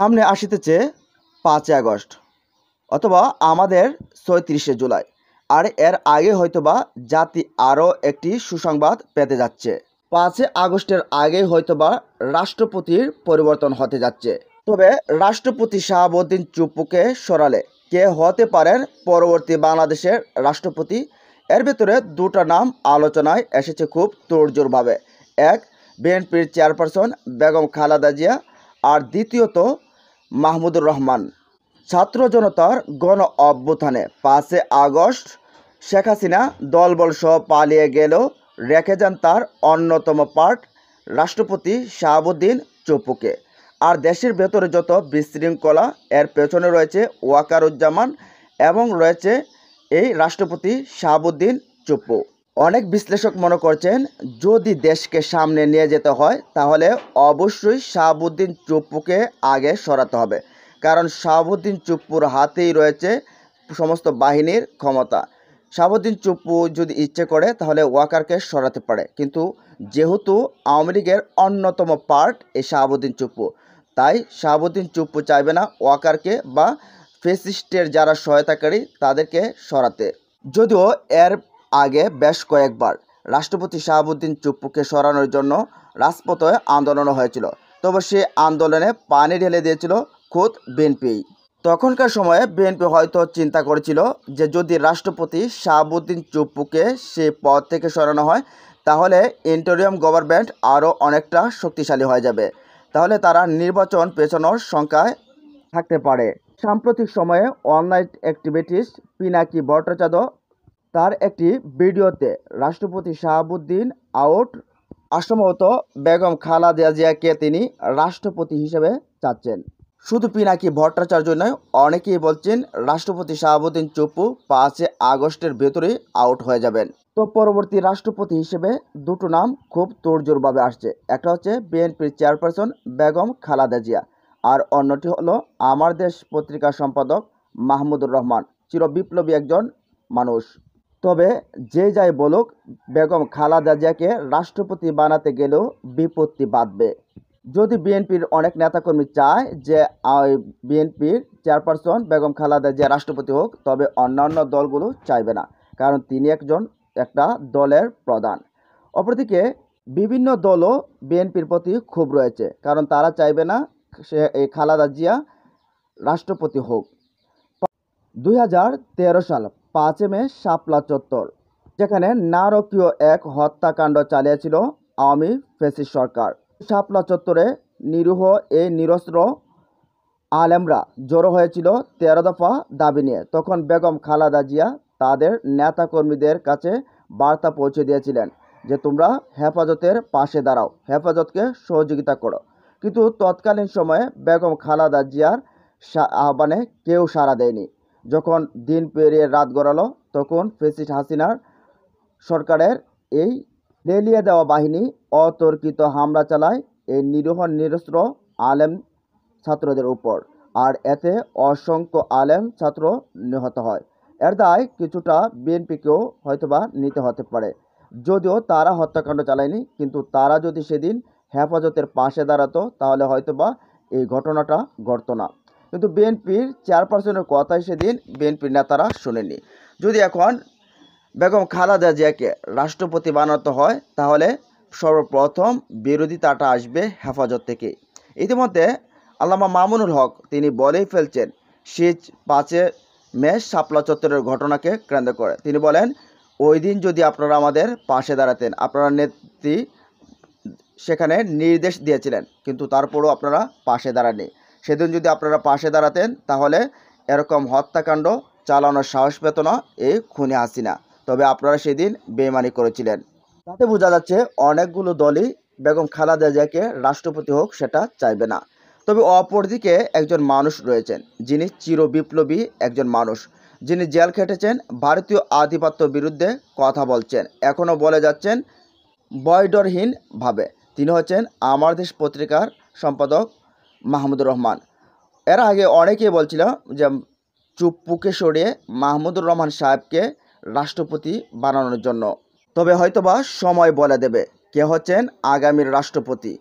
সামনে আসিতেছে 5 আগস্ট অথবা আমাদের 36 জুলাই, আর এর আগে হয়তোবা জাতি আরও একটি সুসংবাদ পেতে যাচ্ছে। 5 আগস্টের আগে হয়তোবা রাষ্ট্রপতির পরিবর্তন হতে যাচ্ছে। তবে রাষ্ট্রপতি শাহাবুদ্দিন চুপ্পুকে সরালে কে হতে পারেন পরবর্তী বাংলাদেশের রাষ্ট্রপতি, এর ভেতরে দুটো নাম আলোচনায় এসেছে খুব তোড়জোড়ভাবে। এক, বিএনপির চেয়ারপারসন বেগম খালেদা জিয়া, আর দ্বিতীয়ত মাহমুদুর রহমান। ছাত্র জনতার গণ অভ্যুত্থানে 5 আগস্ট শেখ হাসিনা দলবল সহ পালিয়ে গেলেও রেখে যান তার অন্যতম পার্ট রাষ্ট্রপতি শাহাবুদ্দিন চুপ্পুকে। আর দেশের ভেতরে যত বিশৃঙ্খলা, এর পেছনে রয়েছে ওয়াকারুজ্জামান এবং রয়েছে এই রাষ্ট্রপতি শাহাবুদ্দিন চুপ্পু। অনেক বিশ্লেষক মনে করছেন, যদি দেশকে সামনে নিয়ে যেতে হয় তাহলে অবশ্যই শাহাবুদ্দিন চুপ্পুকে আগে সরাতে হবে, কারণ শাহাবুদ্দিন চুপ্পুর হাতেই রয়েছে সমস্ত বাহিনীর ক্ষমতা। শাহাবুদ্দিন চুপ্পু যদি ইচ্ছে করে তাহলে ওয়াকারকে সরাতে পারে, কিন্তু যেহেতু আওয়ামী লীগের অন্যতম পার্ট এই শাহাবুদ্দিন চুপ্পু, তাই শাহাবুদ্দিন চুপ্পু চাইবে না ওয়াকারকে বা ফেসিস্টের যারা সহায়তাকারী তাদেরকে সরাতে। যদিও এর আগে বেশ কয়েকবার রাষ্ট্রপতি শাহাবুদ্দিন চুপ্পুকে সরানোর জন্য রাজপথে আন্দোলনও হয়েছিল, তবে সেই আন্দোলনে পানি ঢেলে দিয়েছিল খোদ বিএনপি। তখনকার সময়ে বিএনপি হয়তো চিন্তা করেছিল যে যদি রাষ্ট্রপতি শাহাবুদ্দিন চুপ্পুকে সেই পদ থেকে সরানো হয় তাহলে ইন্টারিম গভর্নমেন্ট আরও অনেকটা শক্তিশালী হয়ে যাবে, তাহলে তারা নির্বাচন পেছানোর সংখ্যায় থাকতে পারে। সাম্প্রতিক সময়ে অনলাইন অ্যাক্টিভিটিস্ট পিনাকি ভট্টাচার্য তার একটি ভিডিওতে রাষ্ট্রপতি শাহাবুদ্দিন আউট, সম্ভবত বেগম খালেদা জিয়াকে তিনি রাষ্ট্রপতি হিসেবে চাচ্ছেন। শুধু পিনাকি ভট্টাচার্য নয়, অনেকেই বলছেন রাষ্ট্রপতি শাহাবুদ্দিন চুপ্পু 5 আগস্টের ভেতরেই আউট হয়ে যাবেন। তো পরবর্তী রাষ্ট্রপতি হিসেবে দুটো নাম খুব তোড়জোড়ভাবে আসছে। একটা হচ্ছে বিএনপির চেয়ারপারসন বেগম খালেদা জিয়া, আর অন্যটি হলো আমার দেশ পত্রিকার সম্পাদক মাহমুদুর রহমান, চিরবিপ্লবী একজন মানুষ। তবে যে যাই বলুক, বেগম খালেদা জিয়াকে রাষ্ট্রপতি বানাতে গেলেও বিপত্তি বাঁধবে। যদি বিএনপির অনেক নেতাকর্মী চায় যে বিএনপির চেয়ারপারসন বেগম খালেদা জিয়া রাষ্ট্রপতি হোক, তবে অন্যান্য দলগুলো চাইবে না, কারণ তিনি একটা দলের প্রধান। অপরদিকে বিভিন্ন দলও বিএনপির প্রতি ক্ষোভ রয়েছে, কারণ তারা চাইবে না এই খালেদা জিয়া রাষ্ট্রপতি হোক। 2013 সাল 5 মে শাপলা চত্বর, যেখানে নারকীয় এক হত্যাকাণ্ড চালিয়েছিল আওয়ামী ফ্যাসিস্ট সরকার। শাপলা চত্বরে নিরীহ এই নিরস্ত্র আলেমরা জড়ো হয়েছিল 13 দফা দাবি নিয়ে। তখন বেগম খালেদা জিয়া তাদের নেতাকর্মীদের কাছে বার্তা পৌঁছে দিয়েছিলেন যে তোমরা হেফাজতের পাশে দাঁড়াও, হেফাজতকে সহযোগিতা করো। কিন্তু তৎকালীন সময়ে বেগম খালেদা জিয়ার আহ্বানে কেউ সাড়া দেয়নি। যখন দিন পেরিয়ে রাত গড়ালো, তখন ফ্যাসিস্ট হাসিনার সরকারের এই লেলিয়ে দেওয়া বাহিনী অতর্কিত হামলা চালায় এই নিরীহ নিরস্ত্র আলেম ছাত্রদের উপর, আর এতে অসংখ্য আলেম ছাত্র নিহত হয়। এর দায় কিছুটা বিএনপিকেও হয়তোবা নিতে হতে পারে, যদিও তারা হত্যাকাণ্ড চালায়নি, কিন্তু তারা যদি সেদিন হেফাজতের পাশে দাঁড়াতো তাহলে হয়তোবা এই ঘটনাটা ঘটতো না। কিন্তু বিএনপির চেয়ারপারসনের কথাই সেদিন বিএনপির নেতারা শোনেনি। যদি এখন বেগম খালেদা জিয়াকে রাষ্ট্রপতি বানাতে হয় তাহলে সর্বপ্রথম বিরোধিতাটা আসবে হেফাজত থেকে। ইতিমধ্যে আল্লামা মামুনুল হক তিনি বলেই ফেলছেন শীত 5 মে শাপলা চত্বরের ঘটনাকে কেন্দ্র করে। তিনি বলেন, ওই দিন যদি আপনারা আমাদের পাশে দাঁড়াতেন, আপনারা নেত্রী সেখানে নির্দেশ দিয়েছিলেন, কিন্তু তারপরও আপনারা পাশে দাঁড়াননি। সেদিন যদি আপনারা পাশে দাঁড়াতেন তাহলে এরকম হত্যাকাণ্ড চালানোর সাহস পেত না এই খুনি হাসিনা। তবে আপনারা সেদিন বেইমানি করেছিলেন। তাতে বোঝা যাচ্ছে অনেকগুলো দলই বেগম খালেদা জিয়াকে রাষ্ট্রপতি হোক সেটা চাইবে না। তবে অপরদিকে একজন মানুষ রয়েছেন যিনি চিরবিপ্লবী একজন মানুষ, যিনি জেল খেটেছেন, ভারতীয় আধিপত্য বিরুদ্ধে কথা বলছেন, এখনও বলে যাচ্ছেন বয়ডরহীনভাবে। তিনি হচ্ছেন আমার দেশ পত্রিকার সম্পাদক মাহমুদুর রহমান। এর আগে অনেকেই বলছিল যে চুপ্পুকে সরিয়ে মাহমুদুর রহমান সাহেবকে রাষ্ট্রপতি বানানোর জন্য। তবে হয়তোবা সময় বলে দেবে কে হচ্ছেন আগামীর রাষ্ট্রপতি।